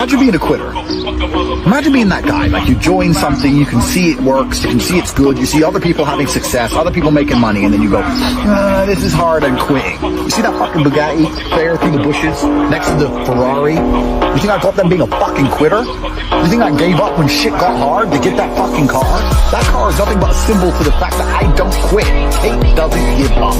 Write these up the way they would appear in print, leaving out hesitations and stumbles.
Imagine being a quitter. Imagine being that guy. Like, you join something, you can see it works, you can see it's good, you see other people having success, other people making money, and then you go, this is hard, I'm quitting. You see that fucking Bugatti there through the bushes next to the Ferrari? You think I got them being a fucking quitter? You think I gave up when shit got hard to get that fucking car? That car is nothing but a symbol to the fact that I don't quit. Kate doesn't give up.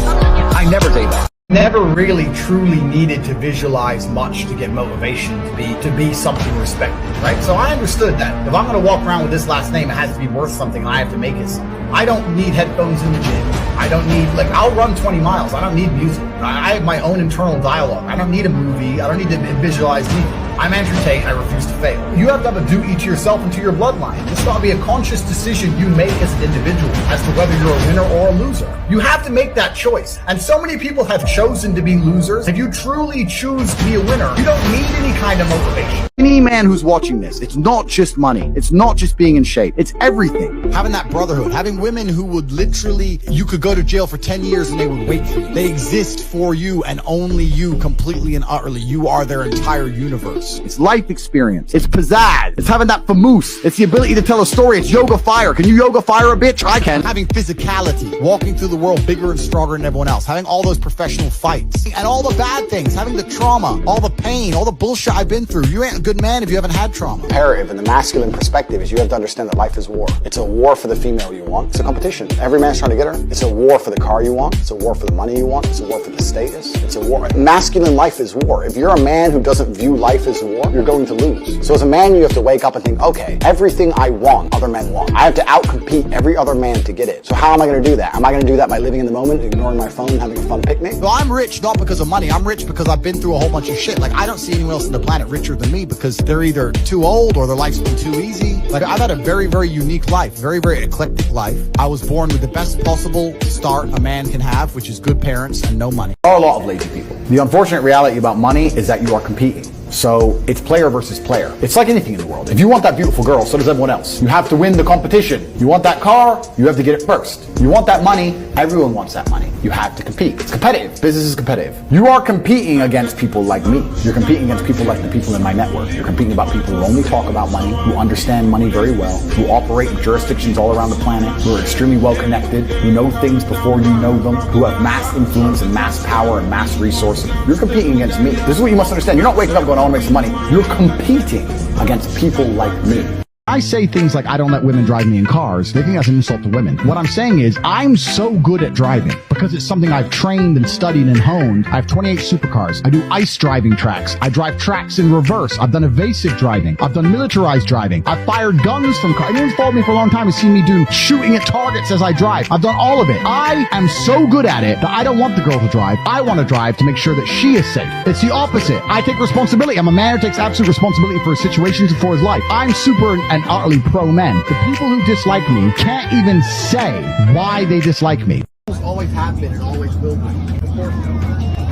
I never gave up. Never really truly needed to visualize much to get motivation to be something respected, right? So I understood that if I'm going to walk around with this last name, it has to be worth something, and I have to make it something. I don't need headphones in the gym. I don't need, I'll run 20 miles. I don't need music. I have my own internal dialogue. I don't need a movie. I don't need to visualize anything. I'm Andrew Tate. I refuse to fail. You have to have a duty to yourself and to your bloodline. It's got to be a conscious decision you make as an individual as to whether you're a winner or a loser. You have to make that choice. And so many people have chosen to be losers. If you truly choose to be a winner, you don't need any kind of motivation. Any man who's watching this, it's not just money. It's not just being in shape. It's everything. Having that brotherhood, having women who would literally, you could go to jail for 10 years and they would wait for you. They exist for you and only you, completely and utterly. You are their entire universe. It's life experience. It's pizzazz. It's having that famoose. It's the ability to tell a story. It's yoga fire. Can you yoga fire a bitch? I can. Having physicality. Walking through the world bigger and stronger than everyone else. Having all those professional fights. And all the bad things. Having the trauma. All the pain. All the bullshit I've been through. You ain't a good man if you haven't had trauma. Imperative in the masculine perspective is you have to understand that life is war. It's a war for the female you want. It's a competition. Every man's trying to get her. It's a war for the car you want. It's a war for the money you want. It's a war for the status. It's a war. Masculine life is war. If you're a man who doesn't view life as war, you're going to lose. So as a man, you have to wake up and think, okay, everything I want, other men want. I have to outcompete every other man to get it. So how am I going to do that? Am I going to do that by living in the moment, ignoring my phone, having a fun picnic? Well, I'm rich not because of money. I'm rich because I've been through a whole bunch of shit. I don't see anyone else on the planet richer than me because they're either too old or their life's been too easy. I've had a very, very unique life, very, very eclectic life. I was born with the best possible start a man can have, which is good parents and no money. There are a lot of lazy people. The unfortunate reality about money is that you are competing. So it's player versus player. It's like anything in the world. If you want that beautiful girl, so does everyone else. You have to win the competition. You want that car, you have to get it first. You want that money, everyone wants that money. You have to compete. It's competitive. Business is competitive. You are competing against people like me. You're competing against people like the people in my network. You're competing about people who only talk about money, who understand money very well, who operate in jurisdictions all around the planet, who are extremely well connected, who know things before you know them, who have mass influence and mass power and mass resources. You're competing against me. This is what you must understand. You're not waking up going, I want to make some money. You're competing against people like me. I say things like I don't let women drive me in cars. They think that's an insult to women. What I'm saying is I'm so good at driving because it's something I've trained and studied and honed. I have 28 supercars. I do ice driving tracks. I drive tracks in reverse. I've done evasive driving. I've done militarized driving. I've fired guns from cars. Anyone's followed me for a long time has seen me do shooting at targets as I drive. I've done all of it. I am so good at it that I don't want the girl to drive. I want to drive to make sure that she is safe. It's the opposite. I take responsibility. I'm a man who takes absolute responsibility for his situations and for his life. I'm super and utterly pro men. The people who dislike me can't even say why they dislike me. Always have been and always will be.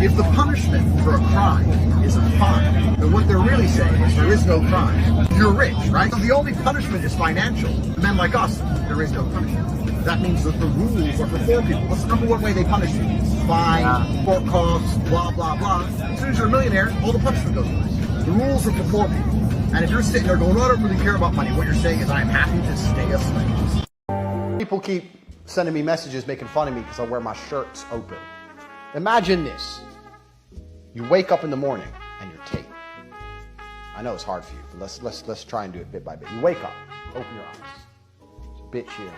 If the punishment for a crime is a fine, then what they're really saying is there is no crime. You're rich, right? So the only punishment is financial. Men like us, there is no punishment. That means that the rules are for poor people. What's the number one way they punish you? Fine, court costs, blah, blah, blah. As soon as you're a millionaire, all the punishment goes away. The rules are for poor people. And if you're sitting there going, I don't really care about money, what you're saying is I'm happy to stay a slave. People keep sending me messages making fun of me because I wear my shirts open. Imagine this. You wake up in the morning and you're Tate. I know it's hard for you, but let's try and do it bit by bit. You wake up, open your eyes. It's a bitch here.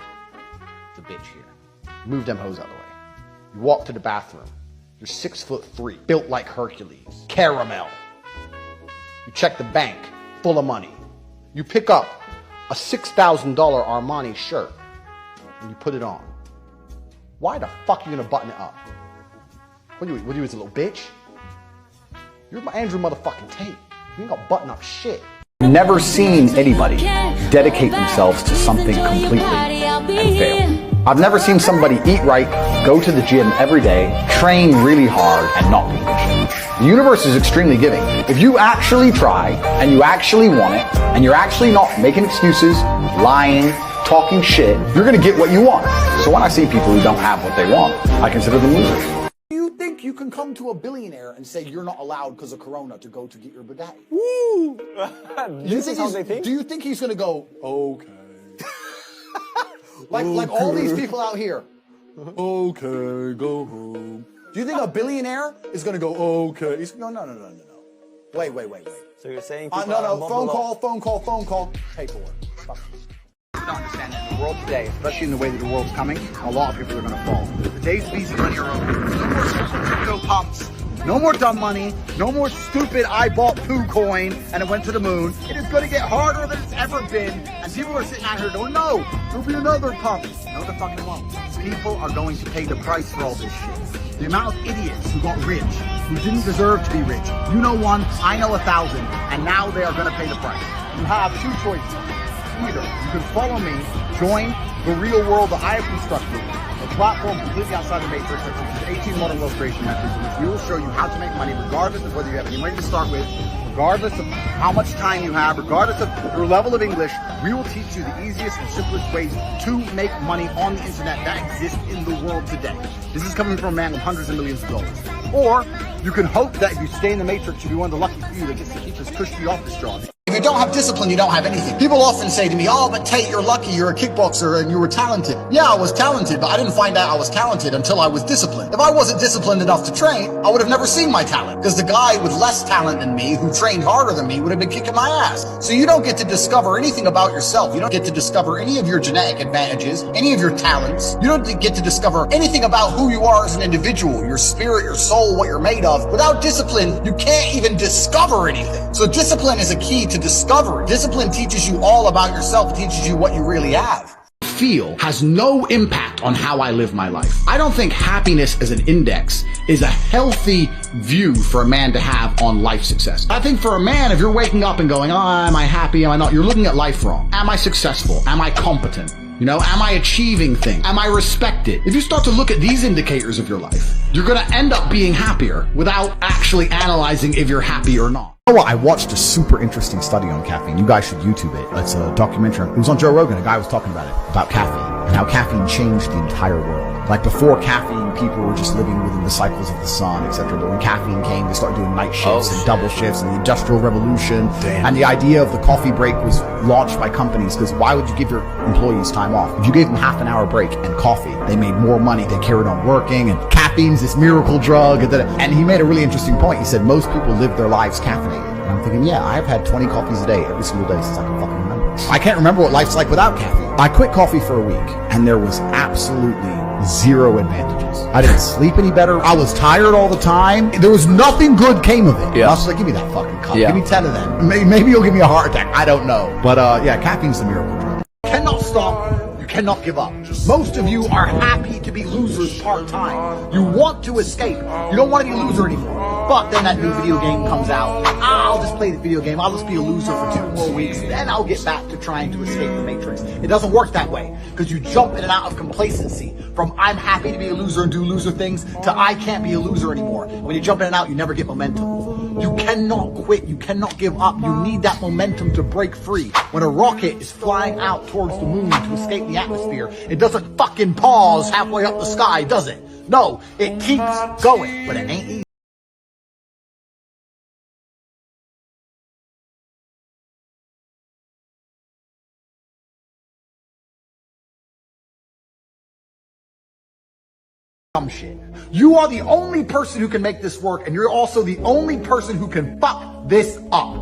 It's a bitch here. Move them hoes out of the way. You walk to the bathroom. You're 6'3", built like Hercules. Caramel. You check the bank. Full of money. You pick up a $6,000 Armani shirt and you put it on. Why the fuck are you gonna button it up? What do you as a little bitch? You're my Andrew motherfucking Tate. You ain't got button up shit. I've never seen anybody dedicate themselves to something completely and fail. I've never seen somebody eat right, go to the gym every day, train really hard, and not be patient. The universe is extremely giving. If you actually try, and you actually want it, and you're actually not making excuses, lying, talking shit, you're gonna get what you want. So when I see people who don't have what they want, I consider them losers. You think you can come to a billionaire and say you're not allowed because of Corona to go to get your bidet? Woo! This is how they think? Do you think he's gonna go, okay? like all these people out here. Okay, go home. Do you think a billionaire is gonna go, okay? He's no. Wait. So you're saying no, phone call, paperwork. Fuck. I don't understand that in the world today, especially in the way that the world's coming, a lot of people are gonna fall. The days of easy money are over. No more social crypto pumps. No more dumb money. No more stupid, I bought poo coin and it went to the moon. It is going to get harder than it's ever been. And people are sitting out here going, no, there'll be another pump. No, the fucking won't. People are going to pay the price for all this shit. The amount of idiots who got rich, who didn't deserve to be rich. You know one, I know 1,000, and now they are going to pay the price. You have two choices. Either you can follow me, join the real world that I have constructed, a platform completely outside the matrix that teaches 18 modern wealth creation methods in which we will show you how to make money regardless of whether you have any money to start with, regardless of how much time you have, regardless of your level of English. We will teach you the easiest and simplest ways to make money on the internet that exist in the world today. This is coming from a man with hundreds of millions of dollars. Or you can hope that if you stay in the matrix, you'll be one of the lucky few that gets to keep this cushy office job. If you don't have discipline, you don't have anything. People often say to me, oh, but Tate, you're lucky, you're a kickboxer and you were talented. Yeah, I was talented, but I didn't find out I was talented until I was disciplined. If I wasn't disciplined enough to train, I would have never seen my talent. Because the guy with less talent than me, who trained harder than me, would have been kicking my ass. So you don't get to discover anything about yourself. You don't get to discover any of your genetic advantages, any of your talents. You don't get to discover anything about who you are as an individual, your spirit, your soul, what you're made of. Without discipline, you can't even discover anything. So discipline is a key to discovery. Discipline teaches you all about yourself. It teaches you what you really have. Feel has no impact on how I live my life. I don't think happiness as an index is a healthy view for a man to have on life success. I think for a man, if you're waking up and going, oh, am I happy? Am I not? You're looking at life wrong. Am I successful? Am I competent? You know, am I achieving things? Am I respected? If you start to look at these indicators of your life, you're going to end up being happier without actually analyzing if you're happy or not. Oh, I watched a super interesting study on caffeine. You guys should YouTube it. It's a documentary. It was on Joe Rogan. A guy was talking about it, about caffeine and how caffeine changed the entire world. Like before caffeine, people were just living within the cycles of the sun, etc. But when caffeine came, they started doing night shifts and double shifts and the Industrial Revolution. Damn. And the idea of the coffee break was launched by companies because why would you give your employees time off? If you gave them half an hour break and coffee, they made more money, they carried on working, and caffeine's this miracle drug. And he made a really interesting point. He said most people live their lives caffeinated. And I'm thinking, yeah, I've had 20 coffees a day every single day since I can fucking remember. I can't remember what life's like without caffeine. I quit coffee for a week and there was absolutely zero advantages. I didn't sleep any better. I was tired all the time. There was nothing good came of it. Yeah. I was like, give me that fucking cup. Yeah. Give me 10 of them. Maybe you'll give me a heart attack. I don't know. But yeah, caffeine's the miracle drug. Cannot stop. You cannot give up. Most of you are happy to be losers part-time. You want to escape. You don't want to be a loser anymore. But then that new video game comes out. I'll just play the video game. I'll just be a loser for 2 more weeks. Then I'll get back to trying to escape the matrix. It doesn't work that way. Because you jump in and out of complacency. From I'm happy to be a loser and do loser things to I can't be a loser anymore. When you jump in and out, you never get momentum. You cannot quit. You cannot give up. You need that momentum to break free. When a rocket is flying out towards the moon to escape the atmosphere, it doesn't fucking pause halfway up the sky, does it? No, it keeps going, but it ain't easy. Shit. You are the only person who can make this work, and you're also the only person who can fuck this up.